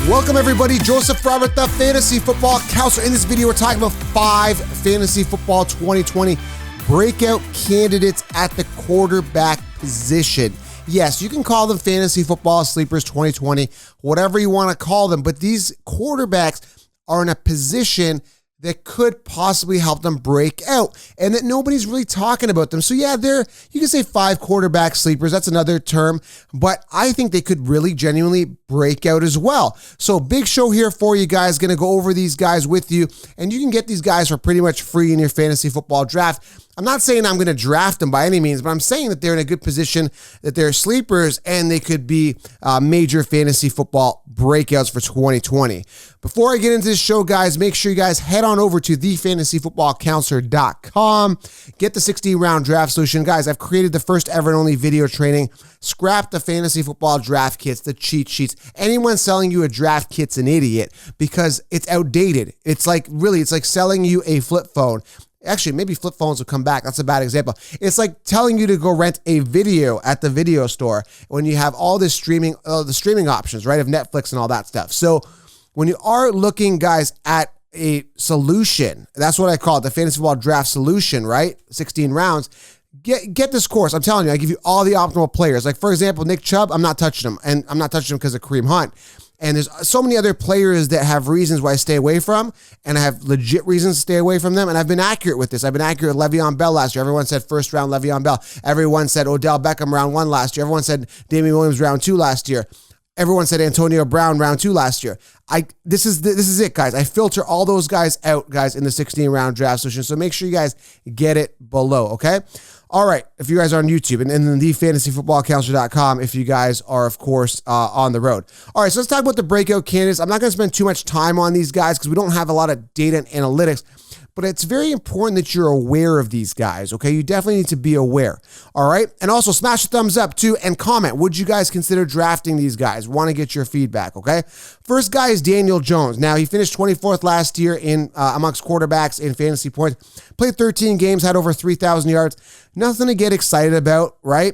Welcome everybody, Joseph Robert, the Fantasy Football Counselor. In this video, we're talking about 5 Fantasy Football 2020 breakout candidates at the quarterback position. Yes, you can call them Fantasy Football Sleepers 2020, whatever you want to call them, but these quarterbacks are in a position that could possibly help them break out and that nobody's really talking about them. So yeah, you can say 5 quarterback sleepers. That's another term, but I think they could really genuinely break out as well. So big show here for you guys. Going to go over these guys with you, and you can get these guys for pretty much free in your fantasy football draft. I'm not saying I'm going to draft them by any means, but I'm saying that they're in a good position, that they're sleepers, and they could be major fantasy football breakouts for 2020. Before I get into this show, guys, make sure you guys head on over to thefantasyfootballcounselor.com. Get the 16-round draft solution. Guys, I've created the first ever and only video training. Scrap the fantasy football draft kits, the cheat sheets. Anyone selling you a draft kit's an idiot because it's outdated. It's like selling you a flip phone. Actually, maybe flip phones will come back. That's a bad example. It's like telling you to go rent a video at the video store when you have all this streaming, the streaming options, right, of Netflix and all that stuff. So when you are looking, guys, at a solution, that's what I call it, the fantasy football draft solution, right? 16 rounds. Get this course. I'm telling you, I give you all the optimal players. Like, for example, Nick Chubb, I'm not touching him, and I'm not touching him because of Kareem Hunt. And there's so many other players that have reasons why I stay away from, and I have legit reasons to stay away from them, and I've been accurate with this. I've been accurate with Le'Veon Bell last year. Everyone said first round Le'Veon Bell. Everyone said Odell Beckham round 1 last year. Everyone said Damian Williams round 2 last year. Everyone said Antonio Brown round 2 last year. This is it, guys. I filter all those guys out, guys, in the 16-round draft solution. So make sure you guys get it below, okay? All right, if you guys are on YouTube, and then thefantasyfootballcounselor.com if you guys are, of course, on the road. All right, so let's talk about the breakout candidates. I'm not going to spend too much time on these guys because we don't have a lot of data and analytics, but it's very important that you're aware of these guys, okay? You definitely need to be aware, all right? And also, smash the thumbs up, too, and comment. Would you guys consider drafting these guys? Want to get your feedback, okay? First guy is Daniel Jones. Now, he finished 24th last year in amongst quarterbacks in fantasy points. Played 13 games, had over 3,000 yards. Nothing to get excited about, right?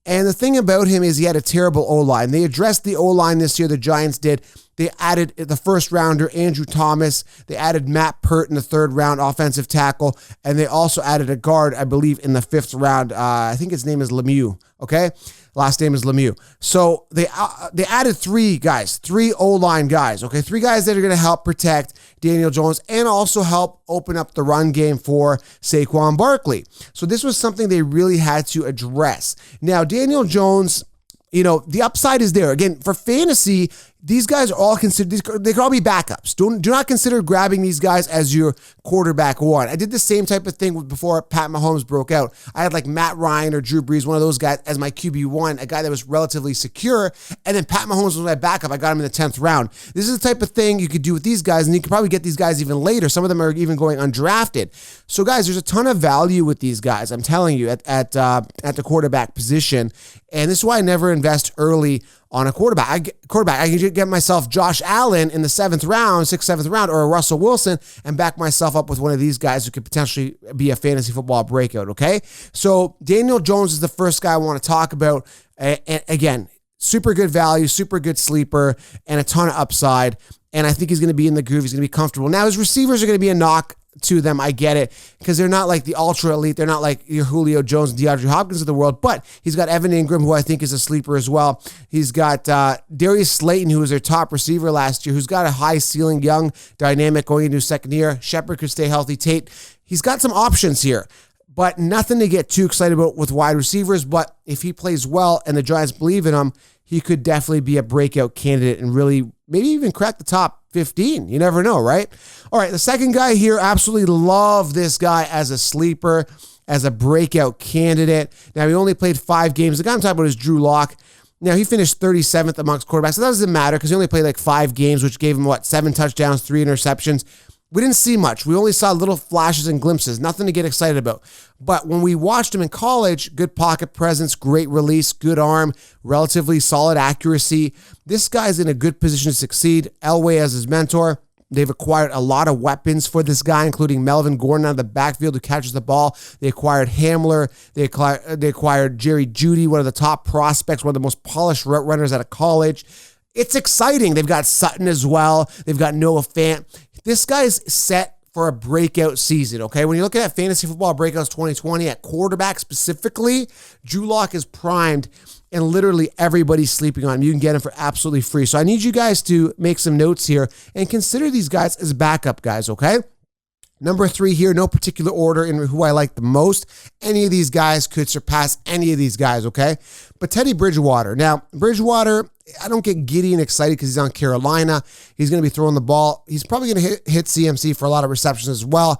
And the thing about him is he had a terrible O-line. They addressed the O-line this year, the Giants did. They added the first rounder, Andrew Thomas. They added Matt Pert in the 3rd round, offensive tackle. And they also added a guard, I believe, in the 5th round. I think his name is Lemieux, okay? Last name is Lemieux. So they added 3 guys, 3 O-line guys, okay? 3 guys that are going to help protect Daniel Jones and also help open up the run game for Saquon Barkley. So this was something they really had to address. Now, Daniel Jones, you know, the upside is there. Again, for fantasy, these guys are all considered, they can all be backups. Do not consider grabbing these guys as your quarterback 1. I did the same type of thing before Pat Mahomes broke out. I had like Matt Ryan or Drew Brees, one of those guys, as my QB1, a guy that was relatively secure. And then Pat Mahomes was my backup. I got him in the 10th round. This is the type of thing you could do with these guys, and you could probably get these guys even later. Some of them are even going undrafted. So guys, there's a ton of value with these guys, I'm telling you, at the quarterback position. And this is why I never invest early on a quarterback. I can get myself Josh Allen in the 7th round, 6th, 7th round, or a Russell Wilson, and back myself up with one of these guys who could potentially be a fantasy football breakout, okay? So Daniel Jones is the first guy I want to talk about. And again, super good value, super good sleeper, and a ton of upside. And I think he's going to be in the groove. He's going to be comfortable. Now, his receivers are going to be a knock to them. I get it, because they're not like the ultra elite. They're not like your Julio Jones and DeAndre Hopkins of the world, but he's got Evan Ingram, who I think is a sleeper as well. He's got Darius Slayton, who was their top receiver last year, who's got a high ceiling, young, dynamic, going into his 2nd year. Shepard could stay healthy. Tate, he's got some options here, but nothing to get too excited about with wide receivers. But if he plays well and the Giants believe in him, he could definitely be a breakout candidate and really maybe even crack the top 15. You never know, right? All right, the second guy here, absolutely love this guy as a sleeper, as a breakout candidate. Now, he only played 5 games. The guy I'm talking about is Drew Lock. Now, he finished 37th amongst quarterbacks. So that doesn't matter because he only played like 5 games, which gave him, 7 touchdowns, 3 interceptions. We didn't see much. We only saw little flashes and glimpses, nothing to get excited about. But when we watched him in college, good pocket presence, great release, good arm, relatively solid accuracy. This guy's in a good position to succeed. Elway as his mentor. They've acquired a lot of weapons for this guy, including Melvin Gordon out of the backfield who catches the ball. They acquired Hamler. They acquired Jerry Jeudy, one of the top prospects, one of the most polished route runners out of college. it's exciting. They've got Sutton as well. They've got Noah Fant. This guy's set for a breakout season, okay? When you're looking at Fantasy Football Breakouts 2020 at quarterback specifically, Drew Lock is primed and literally everybody's sleeping on him. You can get him for absolutely free. So I need you guys to make some notes here and consider these guys as backup guys, okay? Number 3 here, no particular order in who I like the most. Any of these guys could surpass any of these guys, okay? But Teddy Bridgewater. Now, Bridgewater, I don't get giddy and excited because he's on Carolina. He's going to be throwing the ball. He's probably going to hit CMC for a lot of receptions as well.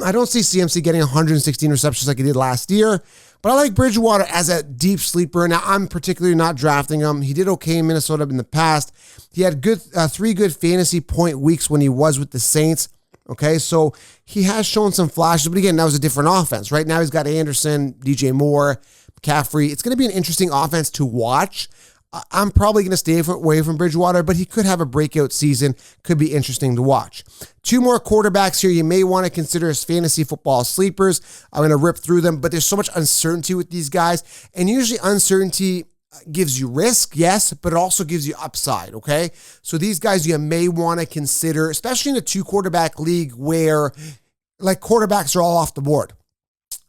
I don't see CMC getting 116 receptions like he did last year, but I like Bridgewater as a deep sleeper. Now, I'm particularly not drafting him. He did okay in Minnesota in the past. He had 3 good fantasy point weeks when he was with the Saints. Okay, so he has shown some flashes, but again, that was a different offense. Right now, he's got Anderson, DJ Moore, McCaffrey. It's going to be an interesting offense to watch. I'm probably going to stay away from Bridgewater, but he could have a breakout season. Could be interesting to watch. 2 more quarterbacks here you may want to consider as fantasy football sleepers. I'm going to rip through them, but there's so much uncertainty with these guys, and usually uncertainty gives you risk, yes, but it also gives you upside, okay? So these guys you may want to consider, especially in a 2-quarterback league where like quarterbacks are all off the board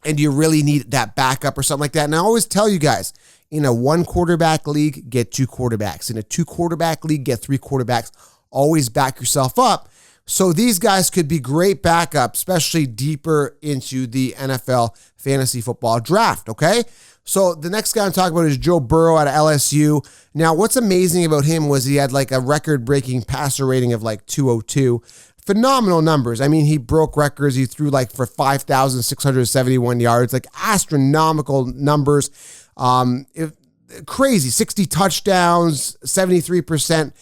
and you really need that backup or something like that. And I always tell you guys, in a 1-quarterback league, get 2 quarterbacks. In a 2-quarterback league, get 3 quarterbacks. Always back yourself up. So these guys could be great backups, especially deeper into the NFL fantasy football draft, okay? So the next guy I'm talking about is Joe Burrow out of LSU. Now, what's amazing about him was he had like a record-breaking passer rating of like 202. Phenomenal numbers. I mean, he broke records. He threw like for 5,671 yards, like astronomical numbers. Crazy, 60 touchdowns, 73%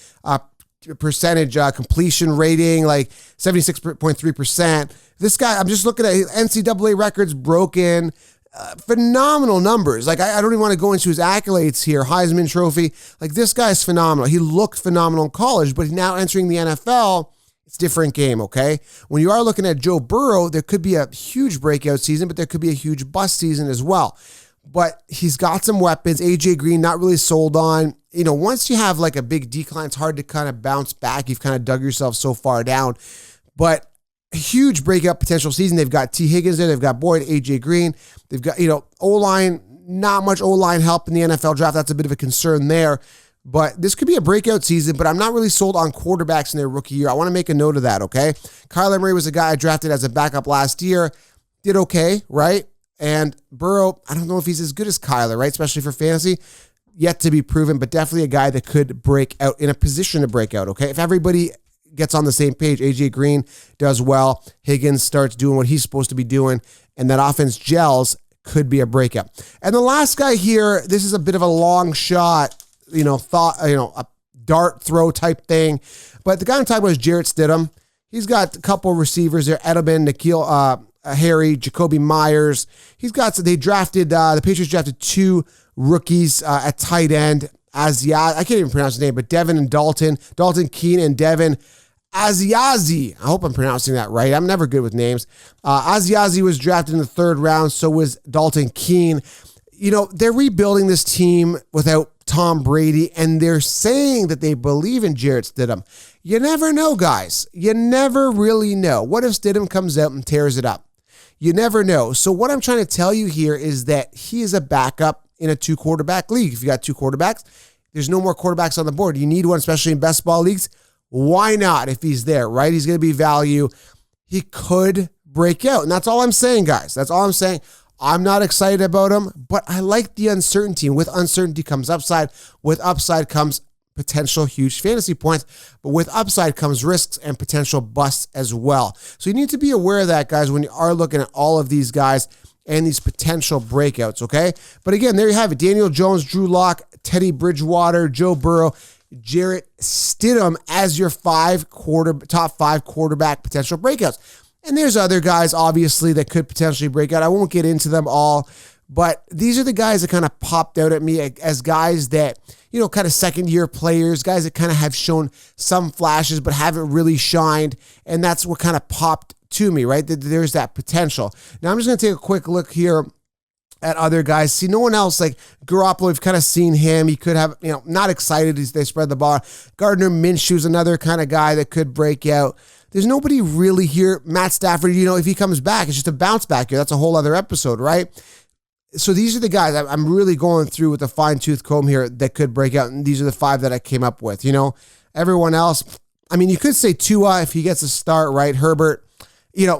percentage completion rating, like 76.3%. This guy, I'm just looking at NCAA records broken. Phenomenal numbers. Like, I don't even want to go into his accolades here. Heisman Trophy. Like, this guy's phenomenal. He looked phenomenal in college, but now entering the NFL, it's a different game, okay? When you are looking at Joe Burrow, there could be a huge breakout season, but there could be a huge bust season as well. But he's got some weapons. AJ Green, not really sold on. You know, once you have like a big decline, it's hard to kind of bounce back. You've kind of dug yourself so far down. But huge breakout potential season. They've got T. Higgins there. They've got Boyd, AJ Green. They've got, O-line, not much O-line help in the NFL draft. That's a bit of a concern there. But this could be a breakout season, but I'm not really sold on quarterbacks in their rookie year. I want to make a note of that, okay? Kyler Murray was a guy I drafted as a backup last year. Did okay, right? And Burrow, I don't know if he's as good as Kyler, right? Especially for fantasy. Yet to be proven, but definitely a guy that could break out, in a position to break out, okay? If everybody gets on the same page, AJ Green does well, Higgins starts doing what he's supposed to be doing, and that offense gels, could be a breakout. And the last guy here, this is a bit of a long shot, a dart throw type thing, but the guy I'm talking about is Jarrett Stidham. He's got a couple receivers there, Edelman, N'Keal Harry, Jacoby Myers. The Patriots drafted 2 rookies at tight end. I can't even pronounce his name, but Devin and Dalton Keene and Devin Asiazi. I hope I'm pronouncing that right. I'm never good with names. Asiazi was drafted in the 3rd round. So was Dalton Keene. They're rebuilding this team without Tom Brady, and they're saying that they believe in Jarrett Stidham. You never know, guys. You never really know. What if Stidham comes out and tears it up? You never know. So what I'm trying to tell you here is that he is a backup in a 2-quarterback league. If you got 2 quarterbacks, there's no more quarterbacks on the board. You need one, especially in best ball leagues. Why not if he's there, right? He's going to be value. He could break out. And that's all I'm saying, guys. That's all I'm saying. I'm not excited about him, but I like the uncertainty. And with uncertainty comes upside. With upside comes potential huge fantasy points, but with upside comes risks and potential busts as well. So you need to be aware of that, guys, when you are looking at all of these guys and these potential breakouts, okay? But again, there you have it. Daniel Jones, Drew Lock, Teddy Bridgewater, Joe Burrow, Jarrett Stidham as your top 5 quarterback potential breakouts. And there's other guys, obviously, that could potentially break out. I won't get into them all, but these are the guys that kind of popped out at me as guys that, kind of second-year players, guys that kind of have shown some flashes but haven't really shined, and that's what kind of popped to me, right? There's that potential. Now, I'm just going to take a quick look here at other guys. See, no one else, like Garoppolo, we've kind of seen him. He could have, not excited as they spread the ball. Gardner Minshew's another kind of guy that could break out. There's nobody really here. Matt Stafford, if he comes back, it's just a bounce back here. That's a whole other episode, right? So these are the guys I'm really going through with a fine-tooth comb here that could break out, and these are the 5 that I came up with. Everyone else, you could say Tua if he gets a start, right? Herbert,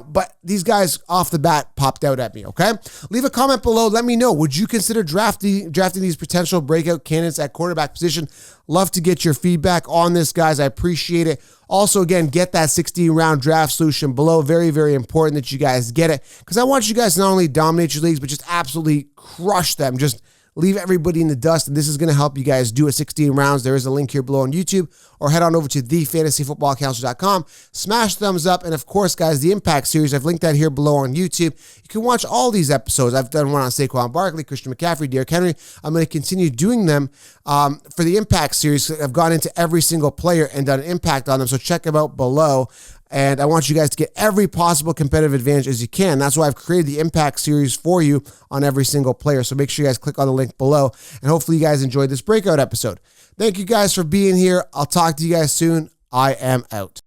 but these guys off the bat popped out at me, okay? Leave a comment below. Let me know. Would you consider drafting these potential breakout candidates at quarterback position? Love to get your feedback on this, guys. I appreciate it. Also, again, get that 16-round draft solution below. Very, very important that you guys get it, because I want you guys to not only dominate your leagues, but just absolutely crush them. Just leave everybody in the dust, and this is going to help you guys do it 16 rounds. There is a link here below on YouTube, or head on over to thefantasyfootballcounselor.com. Smash thumbs up, and of course, guys, the Impact Series, I've linked that here below on YouTube. You can watch all these episodes. I've done one on Saquon Barkley, Christian McCaffrey, Derrick Henry. I'm going to continue doing them for the Impact Series. I've gone into every single player and done an impact on them, so check them out below. And I want you guys to get every possible competitive advantage as you can. That's why I've created the Impact Series for you on every single player. So make sure you guys click on the link below. And hopefully you guys enjoyed this breakout episode. Thank you guys for being here. I'll talk to you guys soon. I am out.